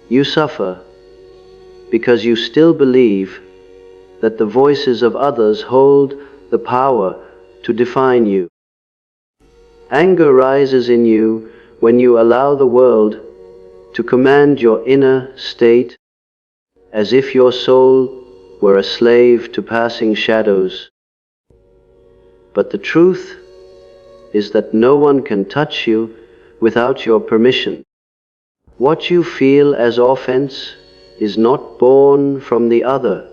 You suffer because you still believe that the voices of others hold the power to define you. Anger rises in you when you allow the world to command your inner state, as if your soul were a slave to passing shadows. But the truth is that no one can touch you without your permission. What you feel as offense is not born from the other.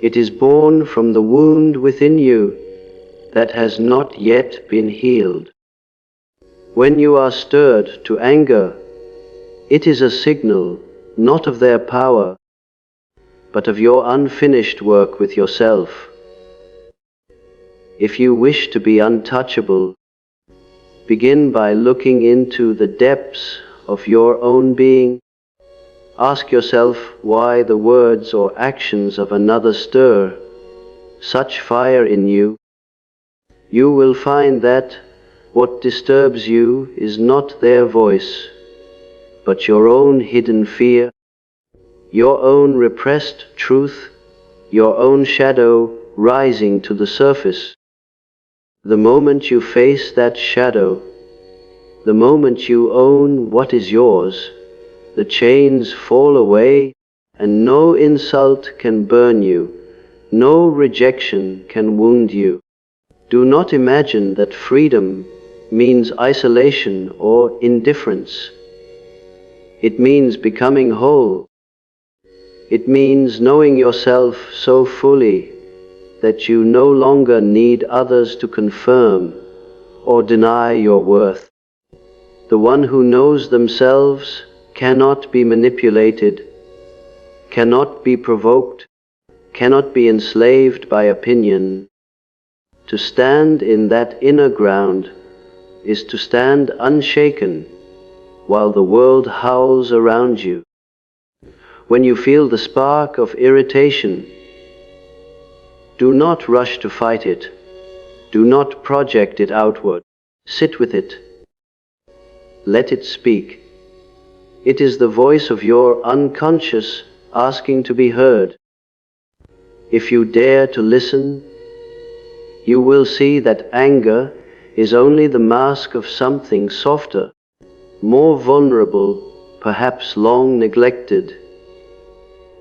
It is born from the wound within you that has not yet been healed. When you are stirred to anger, it is a signal not of their power, but of your unfinished work with yourself. If you wish to be untouchable, begin by looking into the depths of your own being. Ask yourself why the words or actions of another stir such fire in you. You will find that what disturbs you is not their voice, but your own hidden fear, your own repressed truth, your own shadow rising to the surface. The moment you face that shadow, the moment you own what is yours, the chains fall away, and no insult can burn you, no rejection can wound you. Do not imagine that freedom means isolation or indifference. It means becoming whole. It means knowing yourself so fully that you no longer need others to confirm or deny your worth. The one who knows themselves cannot be manipulated, cannot be provoked, cannot be enslaved by opinion. To stand in that inner ground is to stand unshaken while the world howls around you. When you feel the spark of irritation, do not rush to fight it. Do not project it outward. Sit with it. Let it speak. It is the voice of your unconscious asking to be heard. If you dare to listen, you will see that anger is only the mask of something softer, more vulnerable, perhaps long neglected.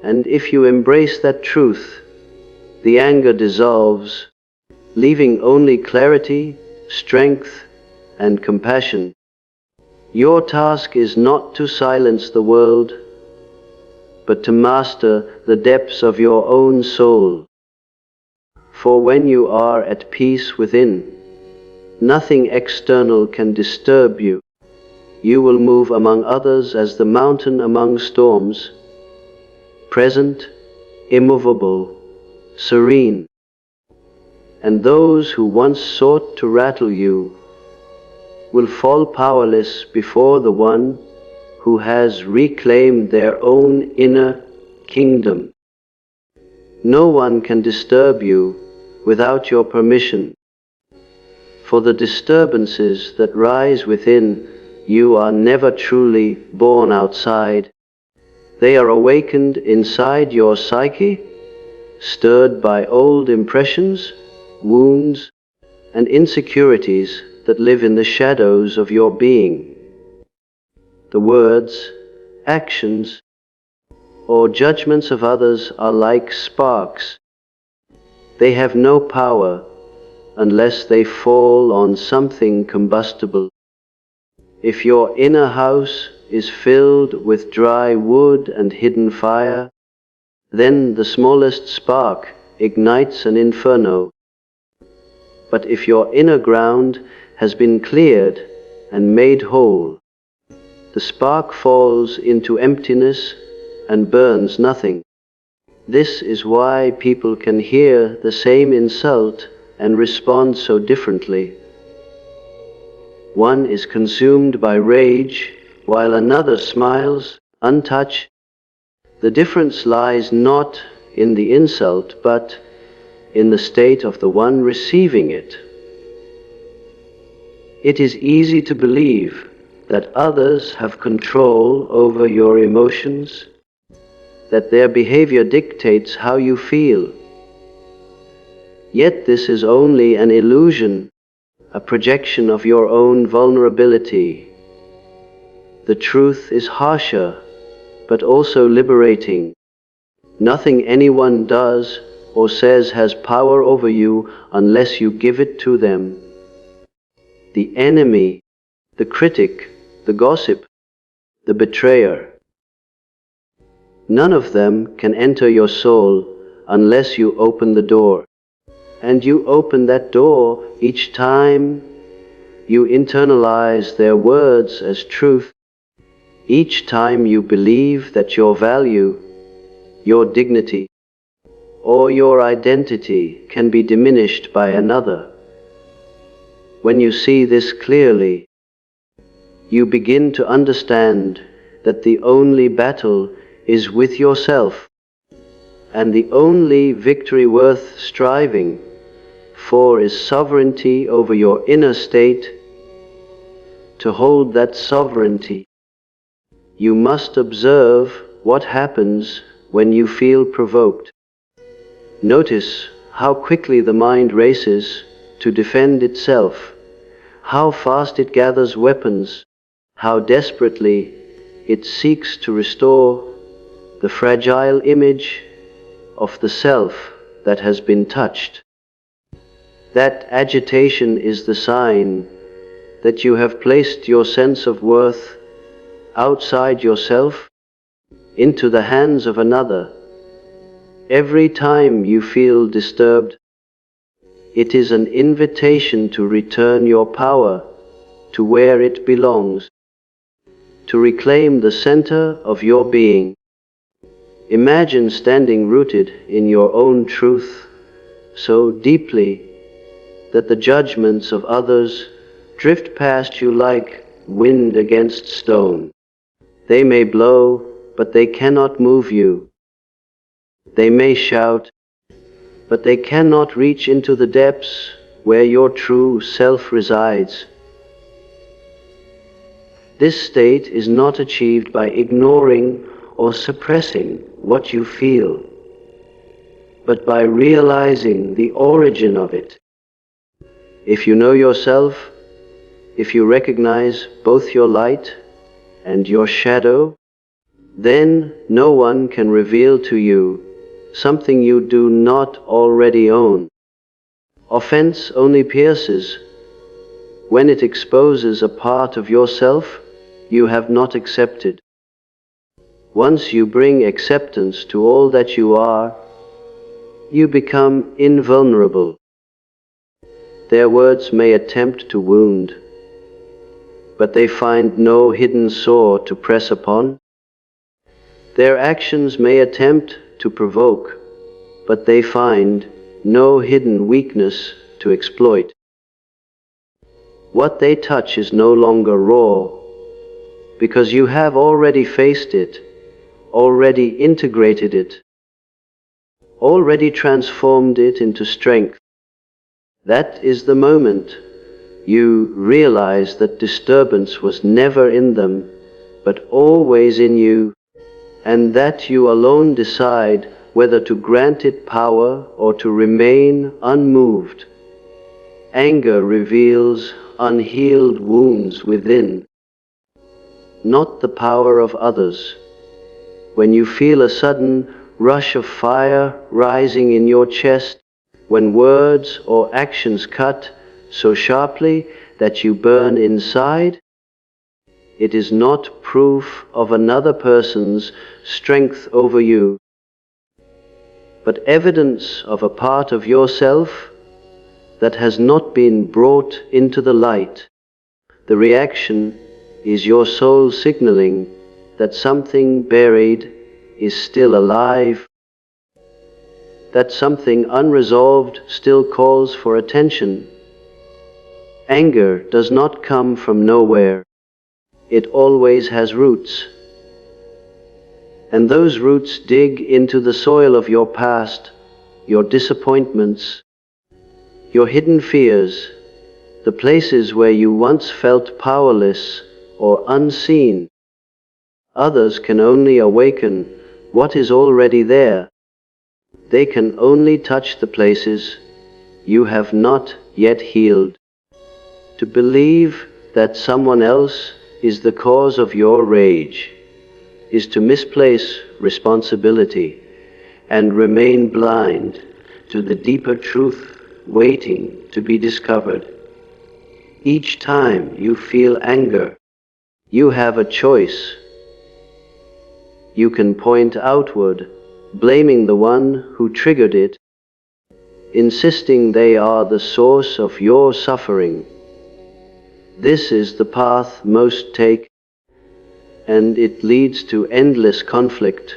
And if you embrace that truth, the anger dissolves, leaving only clarity, strength, and compassion. Your task is not to silence the world, but to master the depths of your own soul. For when you are at peace within, nothing external can disturb you. You will move among others as the mountain among storms, present, immovable, serene. And those who once sought to rattle you will fall powerless before the one who has reclaimed their own inner kingdom. No one can disturb you without your permission. For the disturbances that rise within you are never truly born outside. They are awakened inside your psyche, stirred by old impressions, wounds, and insecurities that live in the shadows of your being. The words, actions, or judgments of others are like sparks. They have no power unless they fall on something combustible. If your inner house is filled with dry wood and hidden fire, then the smallest spark ignites an inferno. But if your inner ground has been cleared and made whole, the spark falls into emptiness and burns nothing. This is why people can hear the same insult and respond so differently. One is consumed by rage, while another smiles, untouched. The difference lies not in the insult, but in the state of the one receiving it. It is easy to believe that others have control over your emotions, that their behavior dictates how you feel. Yet this is only an illusion, a projection of your own vulnerability. The truth is harsher, but also liberating. Nothing anyone does or says has power over you unless you give it to them. The enemy, the critic, the gossip, the betrayer. None of them can enter your soul unless you open the door. And you open that door each time you internalize their words as truth. Each time you believe that your value, your dignity, or your identity can be diminished by another. When you see this clearly, you begin to understand that the only battle is with yourself, and the only victory worth striving for is sovereignty over your inner state. To hold that sovereignty, you must observe what happens when you feel provoked. Notice how quickly the mind races to defend itself, how fast it gathers weapons, how desperately it seeks to restore the fragile image of the self that has been touched. That agitation is the sign that you have placed your sense of worth outside yourself into the hands of another. Every time you feel disturbed, it is an invitation to return your power to where it belongs, to reclaim the center of your being. Imagine standing rooted in your own truth so deeply that the judgments of others drift past you like wind against stone. They may blow, but they cannot move you. They may shout, but they cannot reach into the depths where your true self resides. This state is not achieved by ignoring or suppressing what you feel, but by realizing the origin of it. If you know yourself, if you recognize both your light and your shadow, then no one can reveal to you something you do not already own. Offense only pierces when it exposes a part of yourself you have not accepted. Once you bring acceptance to all that you are, you become invulnerable. Their words may attempt to wound, but they find no hidden sore to press upon. Their actions may attempt to provoke, but they find no hidden weakness to exploit. What they touch is no longer raw, because you have already faced it, already integrated it, already transformed it into strength. That is the moment you realize that disturbance was never in them, but always in you, and that you alone decide whether to grant it power or to remain unmoved. Anger reveals unhealed wounds within, not the power of others. When you feel a sudden rush of fire rising in your chest, when words or actions cut so sharply that you burn inside, it is not proof of another person's strength over you, but evidence of a part of yourself that has not been brought into the light. The reaction is your soul signaling that something buried is still alive, that something unresolved still calls for attention. Anger does not come from nowhere. It always has roots. And those roots dig into the soil of your past, your disappointments, your hidden fears, the places where you once felt powerless or unseen. Others can only awaken what is already there. They can only touch the places you have not yet healed. To believe that someone else is the cause of your rage is to misplace responsibility and remain blind to the deeper truth waiting to be discovered. Each time you feel anger, you have a choice. You can point outward, blaming the one who triggered it, insisting they are the source of your suffering. This is the path most take, and it leads to endless conflict,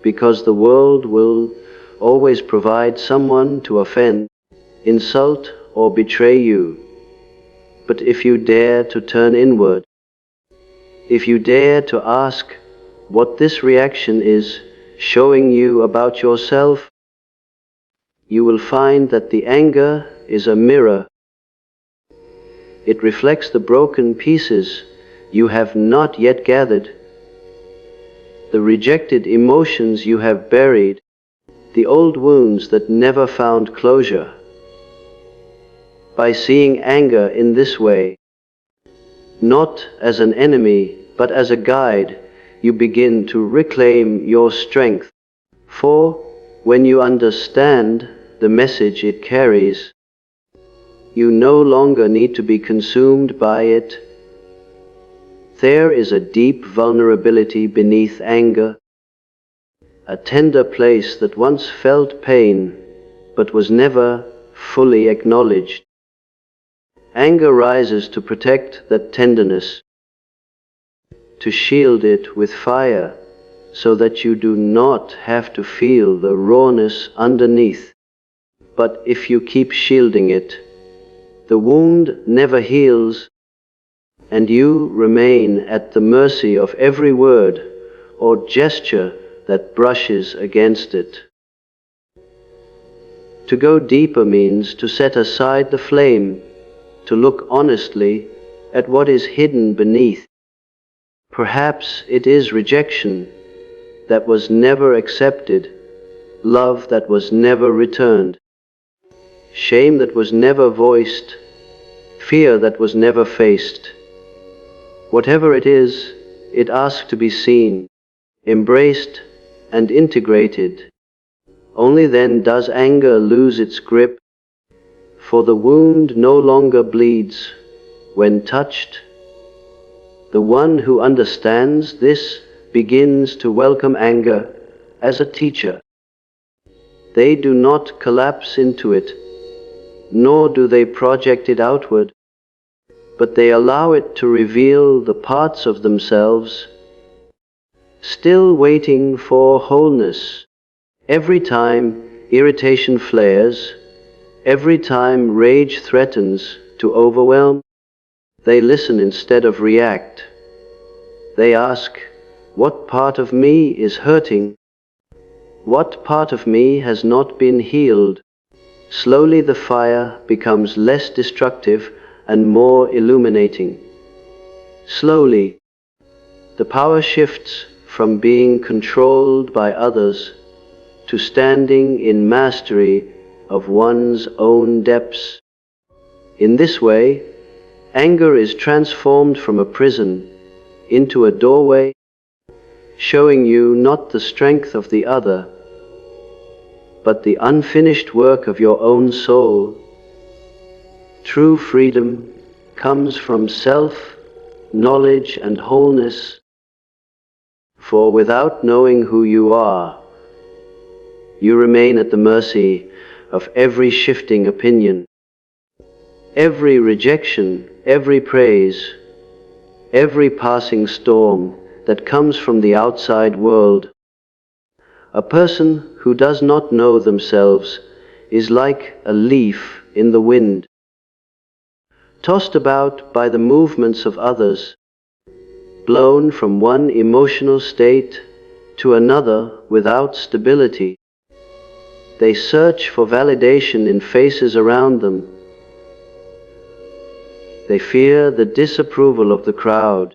because the world will always provide someone to offend, insult, or betray you. But if you dare to turn inward, if you dare to ask what this reaction is showing you about yourself, you will find that the anger is a mirror. It reflects the broken pieces you have not yet gathered, the rejected emotions you have buried, the old wounds that never found closure. By seeing anger in this way, not as an enemy, but as a guide, you begin to reclaim your strength. For when you understand the message it carries, you no longer need to be consumed by it. There is a deep vulnerability beneath anger, a tender place that once felt pain, but was never fully acknowledged. Anger rises to protect that tenderness, to shield it with fire, so that you do not have to feel the rawness underneath. But if you keep shielding it, the wound never heals, and you remain at the mercy of every word or gesture that brushes against it. To go deeper means to set aside the flame, to look honestly at what is hidden beneath. Perhaps it is rejection that was never accepted, love that was never returned, shame that was never voiced, fear that was never faced. Whatever it is, it asks to be seen, embraced, and integrated. Only then does anger lose its grip, for the wound no longer bleeds when touched. The one who understands this begins to welcome anger as a teacher. They do not collapse into it, nor do they project it outward, but they allow it to reveal the parts of themselves still waiting for wholeness. Every time irritation flares, every time rage threatens to overwhelm, they listen instead of react. They ask, what part of me is hurting? What part of me has not been healed? Slowly the fire becomes less destructive and more illuminating. Slowly, the power shifts from being controlled by others to standing in mastery of one's own depths. In this way, anger is transformed from a prison into a doorway, showing you not the strength of the other, but the unfinished work of your own soul. True freedom comes from self-knowledge and wholeness, for without knowing who you are, you remain at the mercy of every shifting opinion, every rejection, every praise, every passing storm that comes from the outside world. A person who does not know themselves is like a leaf in the wind, tossed about by the movements of others, blown from one emotional state to another without stability. They search for validation in faces around them, They fear the disapproval of the crowd,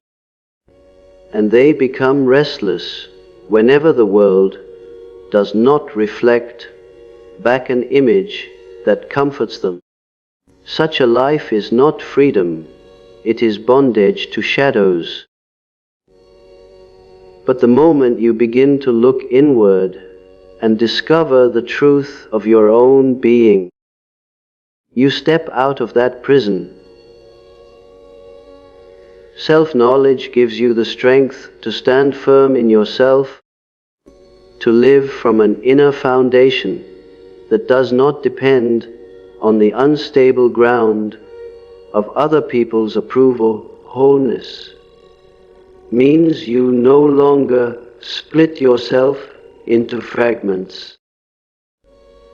and they become restless whenever the world does not reflect back an image that comforts them. Such a life is not freedom, it is bondage to shadows. But the moment you begin to look inward and discover the truth of your own being, you step out of that prison. Self-knowledge gives you the strength to stand firm in yourself, to live from an inner foundation that does not depend on the unstable ground of other people's approval. Wholeness means you no longer split yourself into fragments,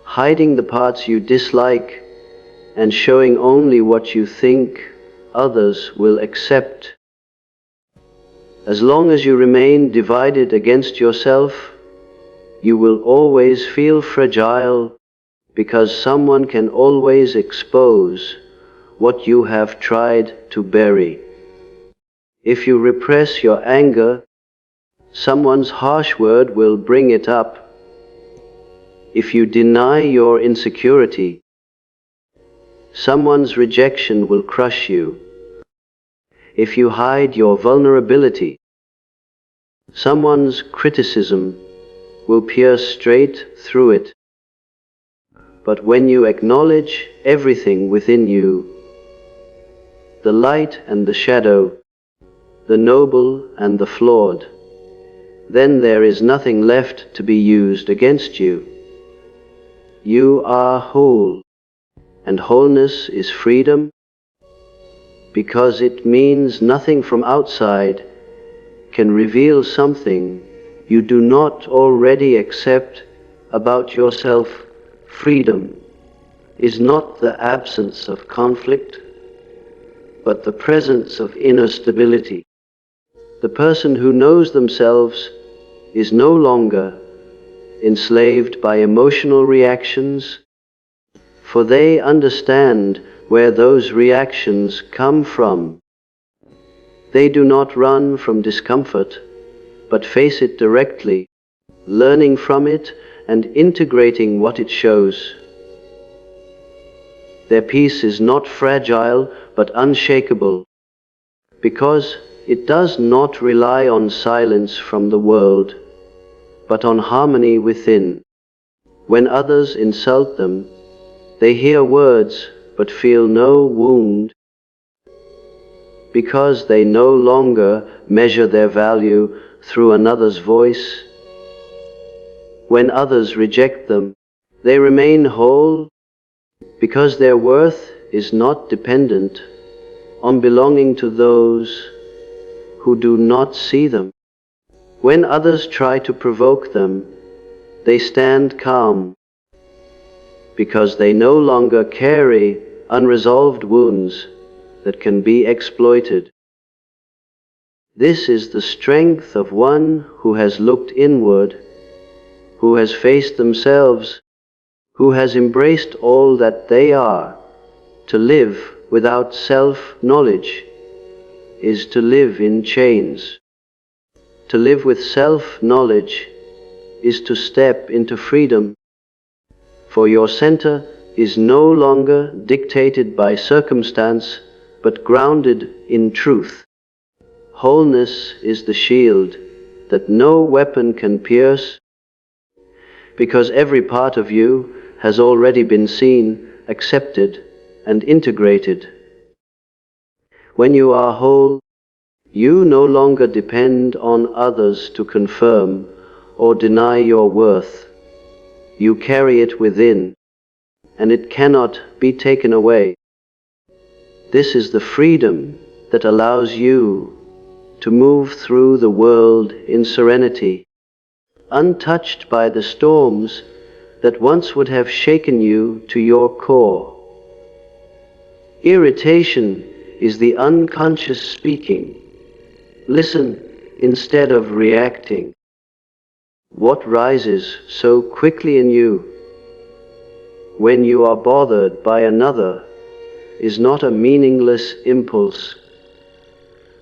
hiding the parts you dislike and showing only what you think others will accept. As long as you remain divided against yourself, you will always feel fragile, because someone can always expose what you have tried to bury. If you repress your anger, someone's harsh word will bring it up. If you deny your insecurity, someone's rejection will crush you. If you hide your vulnerability, someone's criticism will pierce straight through it. But when you acknowledge everything within you, the light and the shadow, the noble and the flawed, then there is nothing left to be used against you. You are whole, and wholeness is freedom, because it means nothing from outside can reveal something you do not already accept about yourself. Freedom is not the absence of conflict, but the presence of inner stability. The person who knows themselves is no longer enslaved by emotional reactions, for they understand where those reactions come from. They do not run from discomfort, but face it directly, learning from it and integrating what it shows. Their peace is not fragile, but unshakable, because it does not rely on silence from the world, but on harmony within. When others insult them, they hear words but feel no wound, because they no longer measure their value through another's voice. When others reject them, they remain whole, because their worth is not dependent on belonging to those who do not see them. When others try to provoke them, they stand calm, because they no longer carry unresolved wounds that can be exploited. This is the strength of one who has looked inward, who has faced themselves, who has embraced all that they are. To live without self-knowledge is to live in chains. To live with self-knowledge is to step into freedom, for your center is no longer dictated by circumstance, but grounded in truth. Wholeness is the shield that no weapon can pierce, because every part of you has already been seen, accepted, and integrated. When you are whole, you no longer depend on others to confirm or deny your worth. You carry it within, and it cannot be taken away. This is the freedom that allows you to move through the world in serenity, untouched by the storms that once would have shaken you to your core. Irritation is the unconscious speaking. Listen instead of reacting. What rises so quickly in you? When you are bothered by another, is not a meaningless impulse,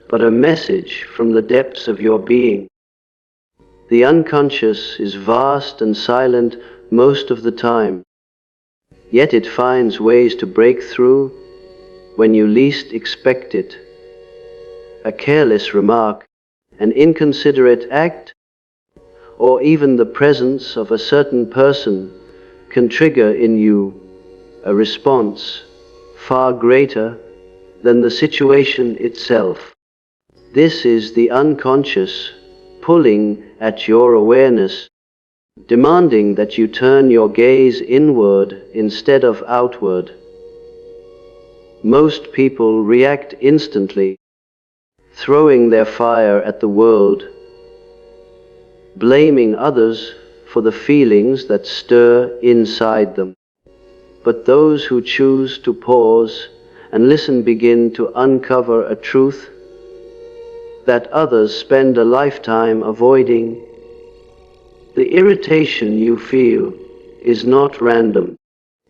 but a message from the depths of your being. The unconscious is vast and silent most of the time, yet it finds ways to break through when you least expect it. A careless remark, an inconsiderate act, or even the presence of a certain person can trigger in you a response far greater than the situation itself. This is the unconscious pulling at your awareness, demanding that you turn your gaze inward instead of outward. Most people react instantly, throwing their fire at the world, blaming others for the feelings that stir inside them. But those who choose to pause and listen begin to uncover a truth that others spend a lifetime avoiding. The irritation you feel is not random.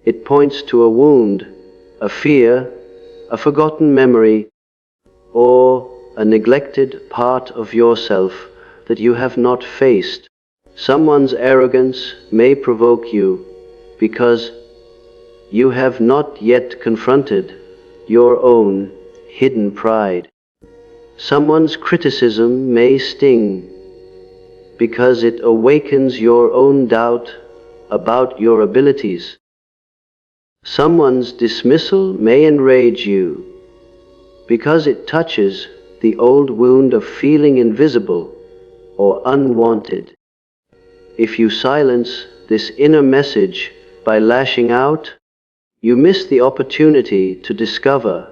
It points to a wound, a fear, a forgotten memory, or a neglected part of yourself that you have not faced. Someone's arrogance may provoke you because you have not yet confronted your own hidden pride. Someone's criticism may sting because it awakens your own doubt about your abilities. Someone's dismissal may enrage you because it touches the old wound of feeling invisible or unwanted. If you silence this inner message by lashing out, you miss the opportunity to discover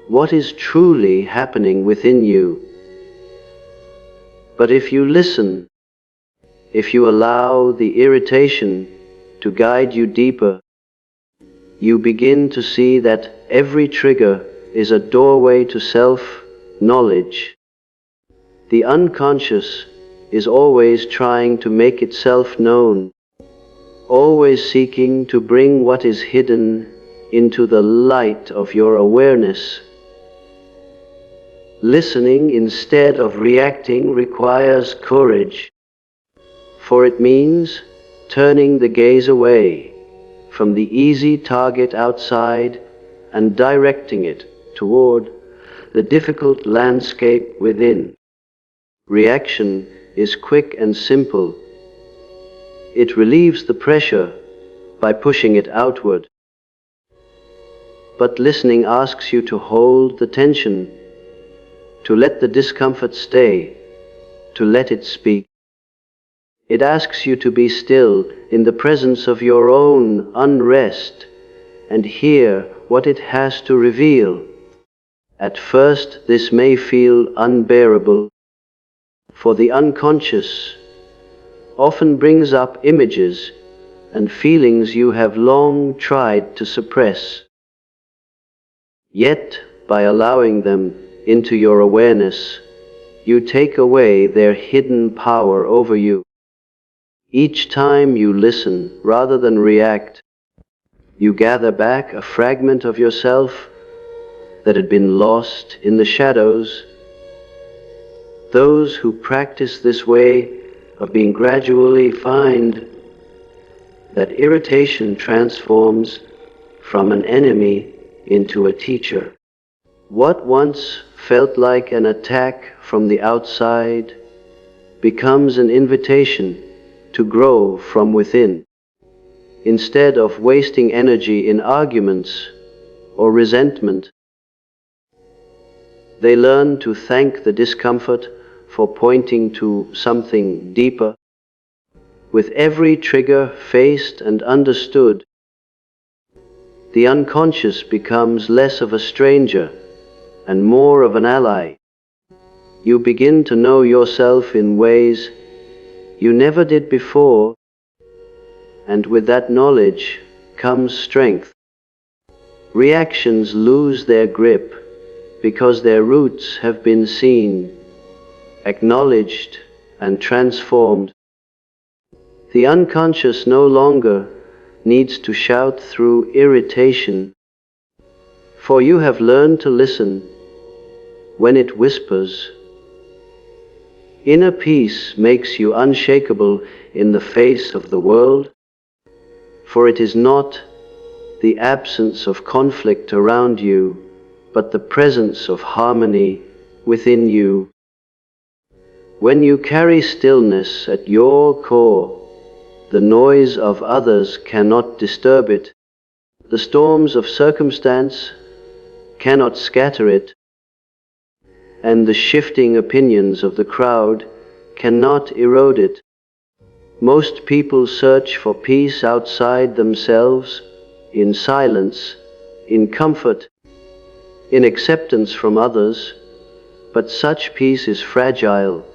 what is truly happening within you. But if you listen, if you allow the irritation to guide you deeper, you begin to see that every trigger is a doorway to self-knowledge. The unconscious is always trying to make itself known, always seeking to bring what is hidden into the light of your awareness. Listening instead of reacting requires courage, for it means turning the gaze away from the easy target outside and directing it toward the difficult landscape within. Reaction is quick and simple. It relieves the pressure by pushing it outward. But listening asks you to hold the tension, to let the discomfort stay, to let it speak. It asks you to be still in the presence of your own unrest and hear what it has to reveal. At first, this may feel unbearable, for the unconscious often brings up images and feelings you have long tried to suppress. Yet, by allowing them into your awareness, you take away their hidden power over you. Each time you listen rather than react, you gather back a fragment of yourself that had been lost in the shadows. Those who practice this way of being gradually find that irritation transforms from an enemy into a teacher. What once felt like an attack from the outside becomes an invitation to grow from within. Instead of wasting energy in arguments or resentment, they learn to thank the discomfort for pointing to something deeper. With every trigger faced and understood, the unconscious becomes less of a stranger and more of an ally. You begin to know yourself in ways you never did before, and with that knowledge comes strength. Reactions lose their grip because their roots have been seen, acknowledged, and transformed. The unconscious no longer needs to shout through irritation, For you have learned to listen when it whispers. Inner peace makes you unshakable in the face of the world, for it is not the absence of conflict around you, but the presence of harmony within you. When you carry stillness at your core, the noise of others cannot disturb it, the storms of circumstance cannot scatter it, and the shifting opinions of the crowd cannot erode it. Most people search for peace outside themselves, in silence, in comfort, in acceptance from others, but such peace is fragile,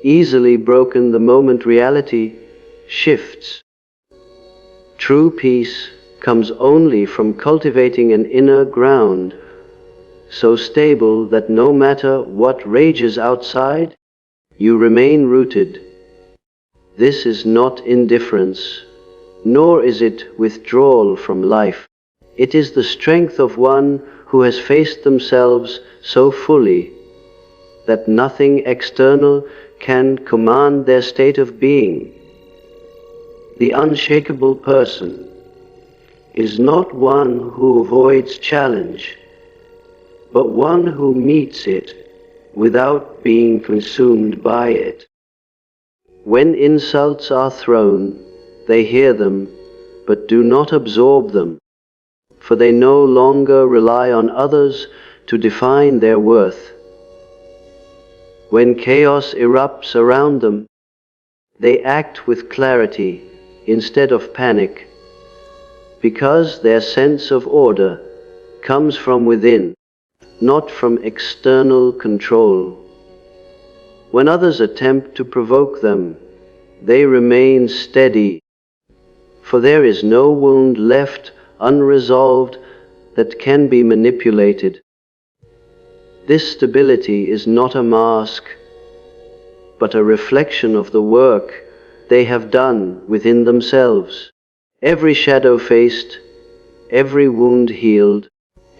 easily broken the moment reality shifts. True peace comes only from cultivating an inner ground, so stable that no matter what rages outside, you remain rooted. This is not indifference, nor is it withdrawal from life. It is the strength of one who has faced themselves so fully that nothing external can command their state of being. The unshakable person is not one who avoids challenge, but one who meets it without being consumed by it. When insults are thrown, they hear them, but do not absorb them, for they no longer rely on others to define their worth. When chaos erupts around them, they act with clarity instead of panic, because their sense of order comes from within, not from external control. When others attempt to provoke them, they remain steady, for there is no wound left unresolved that can be manipulated. This stability is not a mask, but a reflection of the work they have done within themselves. Every shadow faced, every wound healed,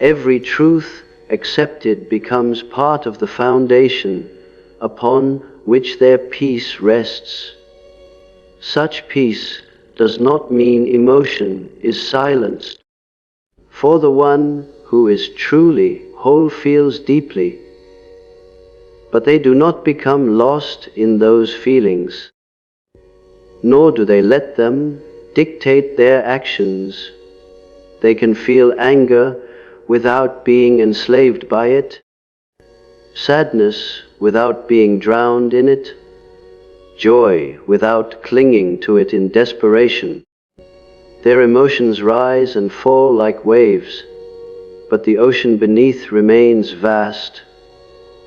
every truth accepted becomes part of the foundation upon which their peace rests. Such peace does not mean emotion is silenced, for the one who is truly whole feels deeply, but they do not become lost in those feelings, nor do they let them dictate their actions. They can feel anger without being enslaved by it, sadness without being drowned in it, joy without clinging to it in desperation. Their emotions rise and fall like waves, but the ocean beneath remains vast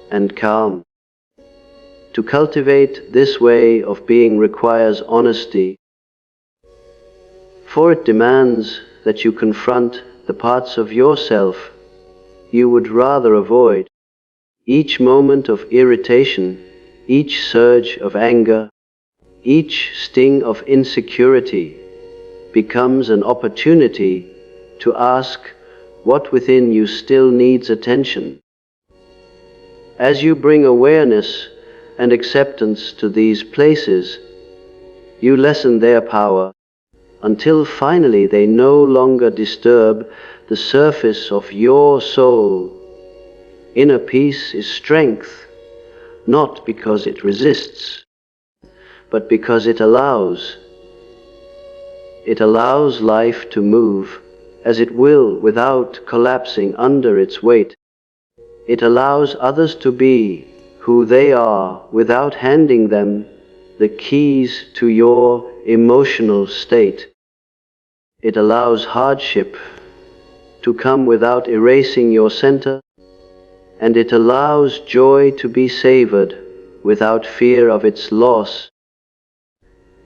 and calm. To cultivate this way of being requires honesty, for it demands that you confront the parts of yourself you would rather avoid. Each moment of irritation, each surge of anger, each sting of insecurity becomes an opportunity to ask what within you still needs attention. As you bring awareness and acceptance to these places, you lessen their power until finally they no longer disturb the surface of your soul. Inner peace is strength, not because it resists, but because it allows. It allows life to move as it will without collapsing under its weight. It allows others to be who they are without handing them the keys to your emotional state. It allows hardship to come without erasing your center, and it allows joy to be savored without fear of its loss.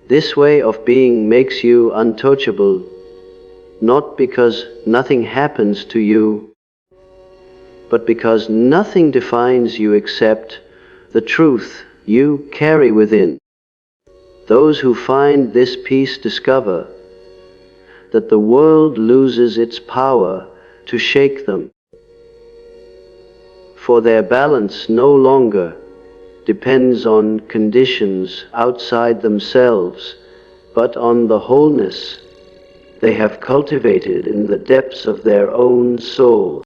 This way of being makes you untouchable, not because nothing happens to you, but because nothing defines you except the truth you carry within. Those who find this peace discover that the world loses its power to shake them. for their balance no longer depends on conditions outside themselves, but on the wholeness they have cultivated in the depths of their own soul.